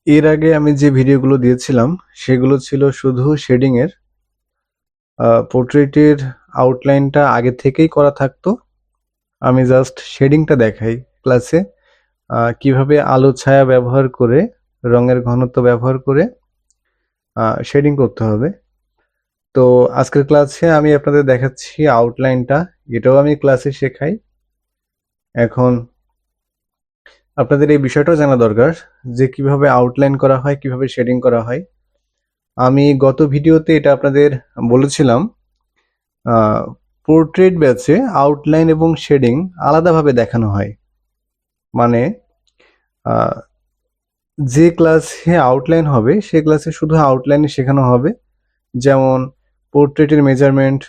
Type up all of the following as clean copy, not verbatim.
এর আগে আমি যে ভিডিওগুলো দিয়েছিলাম সেগুলো ছিল শুধু শেডিং এর। পোর্ট্রেটের আউটলাইনটা আগে থেকেই করা থাকতো, আমি জাস্ট শেডিংটা দেখাই ক্লাসে। কিভাবে আলো ছায়া ব্যবহার করে, রঙের ঘনত্ব ব্যবহার করে শেডিং করতে হবে। তো আজকের ক্লাসে আমি আপনাদের দেখাচ্ছি আউটলাইনটা, এটাও আমি ক্লাসে শেখাই। এখন আপনাদের এই বিষয়টাও জানা দরকার যে কিভাবে আউটলাইন করা হয়, কিভাবে শেডিং করা হয়। আমি গত ভিডিওতে এটা আপনাদের বলেছিলাম, পোর্ট্রেট ব্যাচে আউটলাইন এবং শেডিং আলাদাভাবে দেখানো হয়। মানে যে ক্লাসে আউটলাইন হবে সে ক্লাসে শুধু আউটলাইনে শেখানো হবে, যেমন পোর্ট্রেটের মেজারমেন্ট,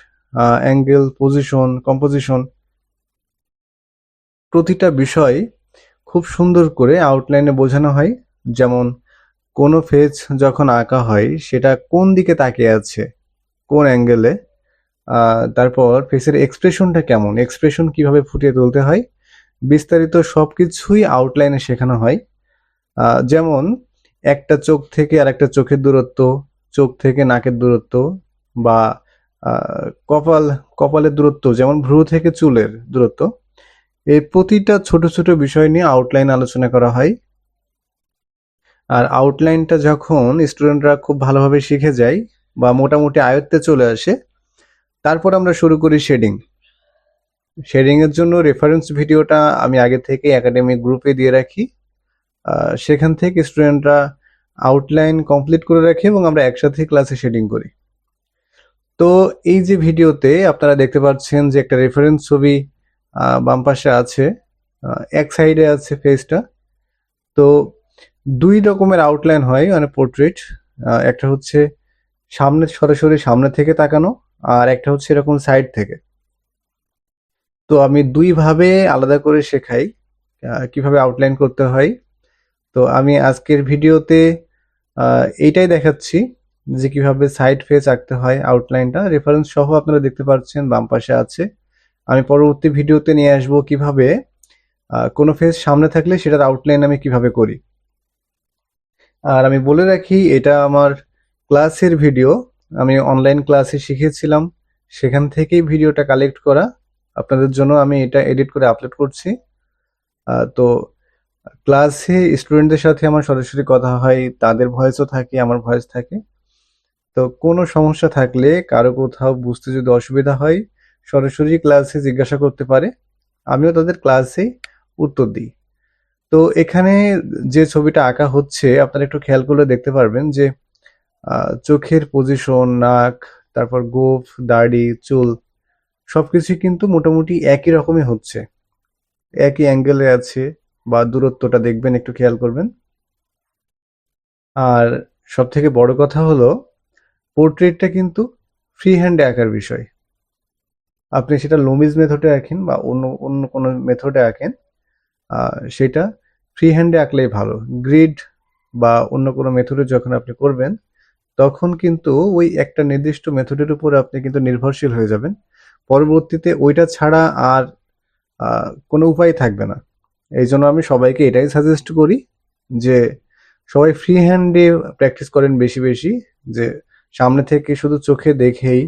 অ্যাঙ্গেল, পজিশন, কম্পোজিশন, প্রতিটা বিষয় খুব সুন্দর করে আউটলাইনে বোঝানো হয়। যেমন কোনো ফেস যখন আঁকা হয় সেটা কোন দিকে তাকিয়ে আছে, কোন অ্যাঙ্গেলে, তারপর ফেসের এক্সপ্রেশনটা কেমন, এক্সপ্রেশন কিভাবে ফুটিয়ে তুলতে হয়, বিস্তারিত সবকিছুই আউটলাইনে শেখানো হয়। যেমন একটা চোখ থেকে আরেকটা চোখের দূরত্ব, চোখ থেকে নাকের দূরত্ব, বা কপালের দূরত্ব, যেমন ভ্রু থেকে চুলের দূরত্ব, এই প্রতিটা ছোট ছোট বিষয় নিয়ে আউটলাইন আলোচনা করা হয়। আর আউটলাইনটা যখন স্টুডেন্টরা খুব ভালোভাবে শিখে যায় বা মোটামুটি আয়ত্তে চলে আসে, তারপর আমরা শুরু করি শেডিং। শেডিং এর জন্য রেফারেন্স ভিডিওটা আমি আগে থেকে একাডেমিক গ্রুপে দিয়ে রাখি। সেখান থেকে স্টুডেন্টরা আউটলাইন কমপ্লিট করে রাখে এবং আমরা একসাথে ক্লাসে শেডিং করি। তো এই যে ভিডিওতে আপনারা দেখতে পাচ্ছেন যে একটা রেফারেন্স ছবি বাম পাশে আছে, এক সাইডে আছে ফেসটা। তো দুই রকমের আউটলাইন হয় মানে পোর্ট্রেট, একটা হচ্ছে সামনে, সরাসরি সামনে থেকে তাকানো, আর একটা হচ্ছে এরকম সাইড থেকে। তো আমি দুই ভাবে আলাদা করে শেখাই কিভাবে আউটলাইন করতে হয়। তো আমি আজকের ভিডিওতে এইটাই দেখাচ্ছি যে কিভাবে সাইড ফেস আঁকতে হয়। আউটলাইনটা রেফারেন্স সহ আপনারা দেখতে পাচ্ছেন বাম পাশে আছে। আমি পরবর্তী ভিডিওতে নিয়ে আসবো কিভাবে কোনো ফেস সামনে থাকলে সেটার আউটলাইন আমি কিভাবে করি। আর আমি বলে রাখি, এটা আমার ক্লাসের ভিডিও, আমি অনলাইন ক্লাসে শিখেছিলাম, সেখান থেকেই ভিডিওটা কালেক্ট করা। আপনাদের জন্য আমি এটা এডিট করে আপলোড করছি। তো ক্লাসে স্টুডেন্টদের সাথে আমার সরাসরি কথা হয়, তাদের ভয়েসও থাকে, আমার ভয়েস থাকে। তো কোনো সমস্যা থাকলে, কারো কোথাও বুঝতে যদি অসুবিধা হয়, সরাসরি ক্লাসে জিজ্ঞাসা করতে পারে, আমিও তাদের ক্লাসে উত্তর দিই। তো এখানে যে ছবিটা আঁকা হচ্ছে আপনারা একটু খেয়াল করলে দেখতে পারবেন যে চোখের পজিশন, নাক, তারপর গোঁফ, দাড়ি, চুল সবকিছুই কিন্তু মোটামুটি একই রকমই হচ্ছে, একই অ্যাঙ্গেলে আছে, বা দূরত্বটা দেখবেন, একটু খেয়াল করবেন। আর সব থেকে বড় কথা হলো, পোর্ট্রেটটা কিন্তু ফ্রি হ্যান্ডে আঁকার বিষয়। আপনি সেটা লুমিজ মেথডে আঁকেন বা অন্য অন্য কোনো মেথডে আঁকেন, সেটা ফ্রি হ্যান্ডে আঁকলেই ভালো। গ্রিড বা অন্য কোনো মেথডে যখন আপনি করবেন, তখন কিন্তু ওই একটা নির্দিষ্ট মেথডের উপর আপনি কিন্তু নির্ভরশীল হয়ে যাবেন। পরবর্তীতে ওইটা ছাড়া আর কোনো উপায় থাকবে না। এই জন্য আমি সবাইকে এটাই সাজেস্ট করি যে সবাই ফ্রি হ্যান্ডে প্র্যাকটিস করেন বেশি বেশি, যে সামনে থেকে শুধু চোখে দেখেই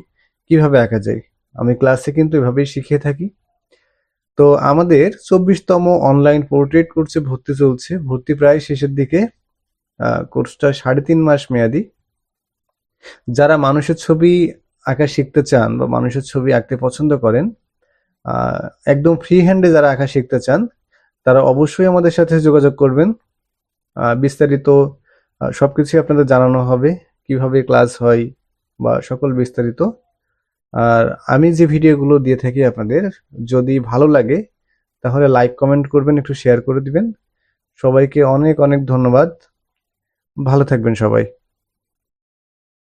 কিভাবে আঁকা যায়। আমি ক্লাসে কিন্তু এভাবেই শিখিয়ে থাকি। তো আমাদের 24তম অনলাইন পোর্ট্রেট কোর্সে ভর্তি চলছে, ভর্তি প্রায় শেষের দিকে। কোর্সটা 3.5 মাস মেয়াদি। যারা মানুষের ছবি আঁকা শিখতে চান বা মানুষের ছবি আঁকতে পছন্দ করেন, একদম ফ্রি হ্যান্ডে যারা আঁকা শিখতে চান, তারা অবশ্যই আমাদের সাথে যোগাযোগ করবেন। বিস্তারিত সবকিছুই আপনাদের জানানো হবে, কিভাবে ক্লাস হয় বা সকল বিস্তারিত। আর আমি যে ভিডিওগুলো দিয়ে থাকি আপনাদের, যদি ভালো লাগে তাহলে লাইক, কমেন্ট করবেন, একটু শেয়ার করে দিবেন। সবাইকে অনেক অনেক ধন্যবাদ। ভালো থাকবেন সবাই।